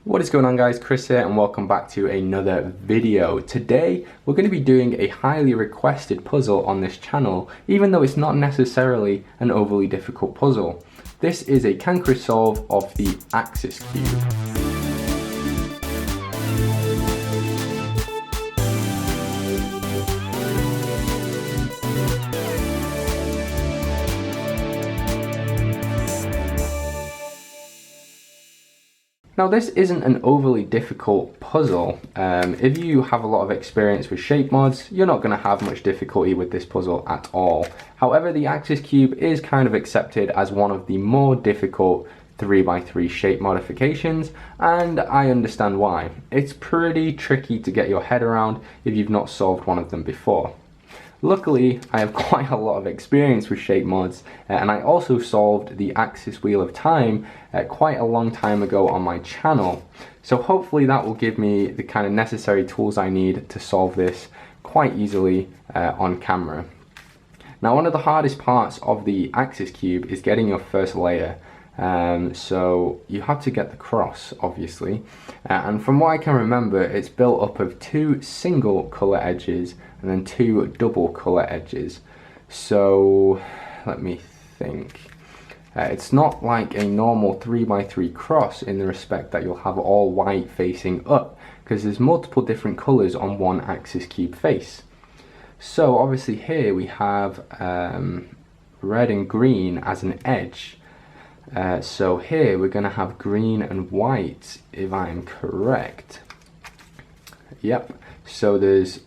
What is going on, guys? Chris here and welcome back to another video. Today we're going to be doing a highly requested puzzle on this channel, even though it's not necessarily an overly difficult puzzle. This is a CanChrisSolve of the axis cube. Now this isn't an overly difficult puzzle. If you have a lot of experience with shape mods, you're not going to have much difficulty with this puzzle at all. However, the axis cube is kind of accepted as one of the more difficult 3x3 shape modifications, and I understand why. It's pretty tricky to get your head around if you've not solved one of them before. Luckily, I have quite a lot of experience with shape mods, and I also solved the axis wheel of time quite a long time ago on my channel. So hopefully that will give me the kind of necessary tools I need to solve this quite easily on camera. Now, one of the hardest parts of the axis cube is getting your first layer. So you have to get the cross, obviously, and from what I can remember, it's built up of two single color edges and then two double color edges. So let me think. It's not like a normal 3x3 cross in the respect that you'll have all white facing up, because there's multiple different colors on one axis cube face. So obviously here we have red and green as an edge. So here we're going to have green and white, if I'm correct. Yep, so there's,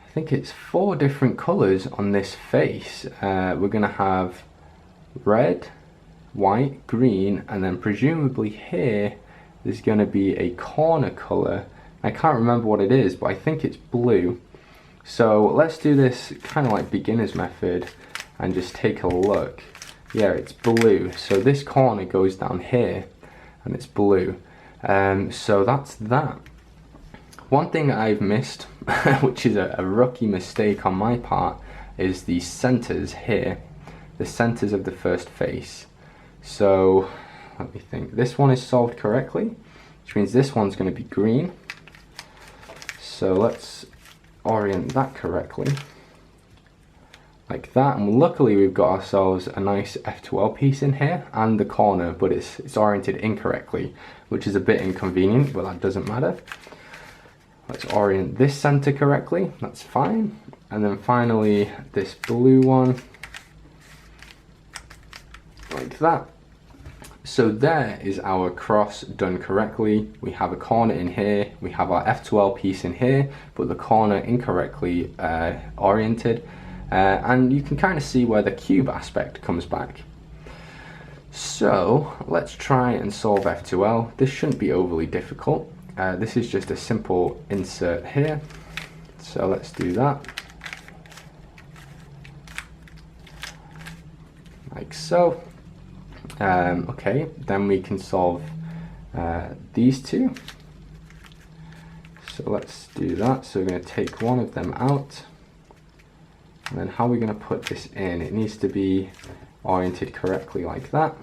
I think it's 4 different colors on this face. We're going to have red, white, green, and then presumably here there's going to be a corner color. I can't remember what it is, but I think it's blue. So let's do this kind of like beginner's method and just take a look. Yeah, it's blue, so this corner goes down here and it's blue. So that's that. One thing I've missed, which is a rookie mistake on my part, is the centers here, the centers of the first face. So let me think. This one is solved correctly, which means this one's going to be green. So let's orient that correctly, like that, and luckily we've got ourselves a nice F2L piece in here and the corner, but it's oriented incorrectly, which is a bit inconvenient, but that doesn't matter. Let's orient this center correctly, that's fine. And then finally this blue one, like that. So there is our cross done correctly. We have a corner in here, we have our F2L piece in here, but the corner incorrectly oriented. And you can kind of see where the cube aspect comes back. So let's try and solve F2L. This shouldn't be overly difficult. This is just a simple insert here. So let's do that. Like so. Okay, then we can solve these two. So let's do that. So we're going to take one of them out. And then how are we going to put this in? It needs to be oriented correctly like that.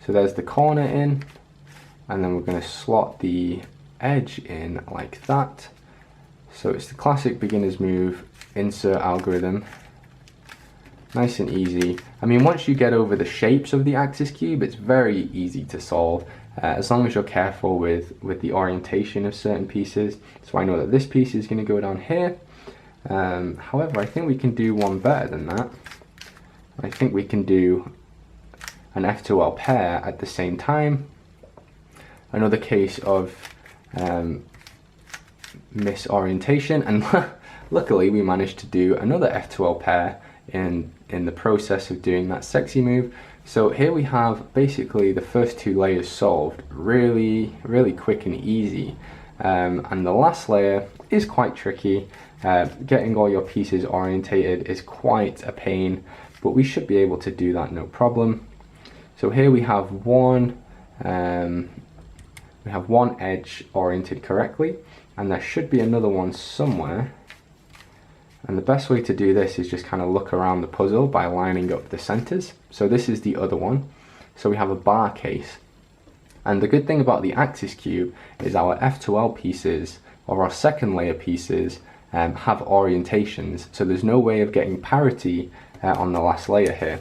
So there's the corner in, and then we're going to slot the edge in like that. So it's the classic beginner's move, insert algorithm. Nice and easy. I mean, once you get over the shapes of the axis cube, it's very easy to solve, as long as you're careful with the orientation of certain pieces. So I know that this piece is going to go down here. However, I think we can do one better than that. I think we can do an F2L pair at the same time. Another case of misorientation, and luckily we managed to do another F2L pair in the process of doing that sexy move. So here we have basically the first 2 layers solved really quick and easy, and the last layer is quite tricky. Getting all your pieces orientated is quite a pain, but we should be able to do that no problem. So here we have one edge oriented correctly, and there should be another one somewhere. And the best way to do this is just kind of look around the puzzle by lining up the centers. So this is the other one. So we have a bar case. And the good thing about the axis cube is our F2L pieces, or our second layer pieces, have orientations, so there's no way of getting parity on the last layer here.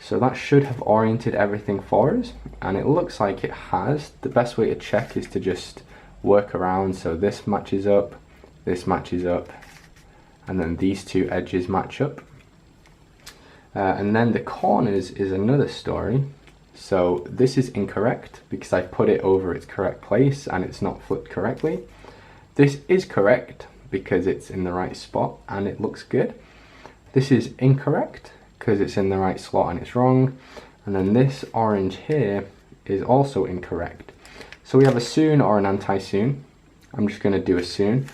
So that should have oriented everything for us, and it looks like it has. The best way to check is to just work around, so this matches up, and then these two edges match up. And then the corners is another story. So this is incorrect because I put it over its correct place and it's not flipped correctly. This is correct because it's in the right spot and it looks good. This is incorrect because it's in the right slot and it's wrong. And then this orange here is also incorrect. So we have a soon or an anti-soon. I'm just going to do a soon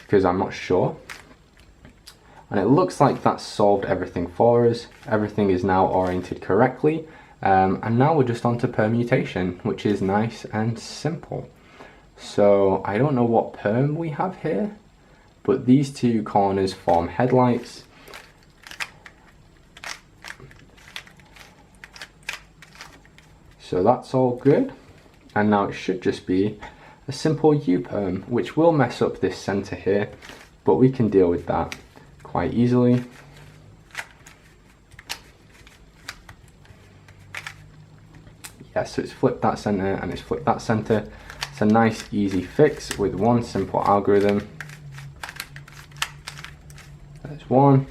because I'm not sure. And it looks like that solved everything for us. Everything is now oriented correctly. And now we're just on to permutation, which is nice and simple. So I don't know what perm we have here, but these two corners form headlights. So that's all good. And now it should just be a simple U-perm, which will mess up this center here, but we can deal with that quite easily. Yeah, so it's flipped that center and it's flipped that center. It's a nice easy fix with one simple algorithm. There's one.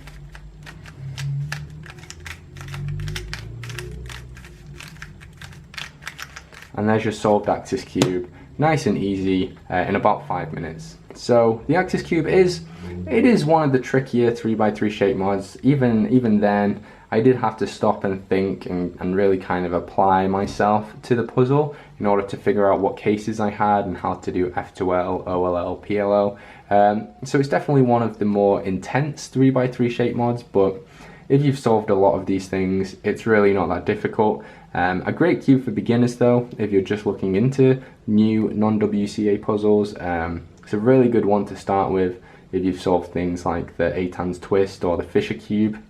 And there's your solved axis cube, nice and easy in about 5 minutes. So the axis cube is one of the trickier 3x3 shape mods. Even then, I did have to stop and think and really kind of apply myself to the puzzle in order to figure out what cases I had and how to do F2L, OLL, PLL. So it's definitely one of the more intense 3x3 shape mods, but if you've solved a lot of these things, it's really not that difficult. A great cube for beginners though, if you're just looking into new non-WCA puzzles. It's a really good one to start with if you've solved things like the Eitan's Twist or the Fisher Cube.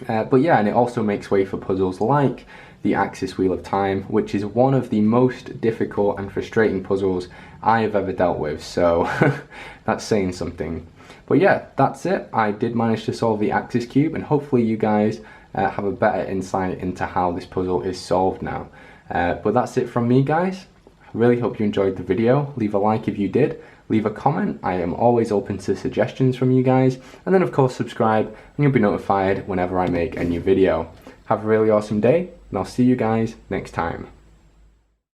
But yeah, and it also makes way for puzzles like the Axis Wheel of Time, which is one of the most difficult and frustrating puzzles I have ever dealt with, so that's saying something. But yeah, that's it. I did manage to solve the Axis Cube, and hopefully you guys have a better insight into how this puzzle is solved now. But that's it from me, guys. I really hope you enjoyed the video. Leave a like if you did. Leave a comment. I am always open to suggestions from you guys. And then of course subscribe and you'll be notified whenever I make a new video. Have a really awesome day and I'll see you guys next time.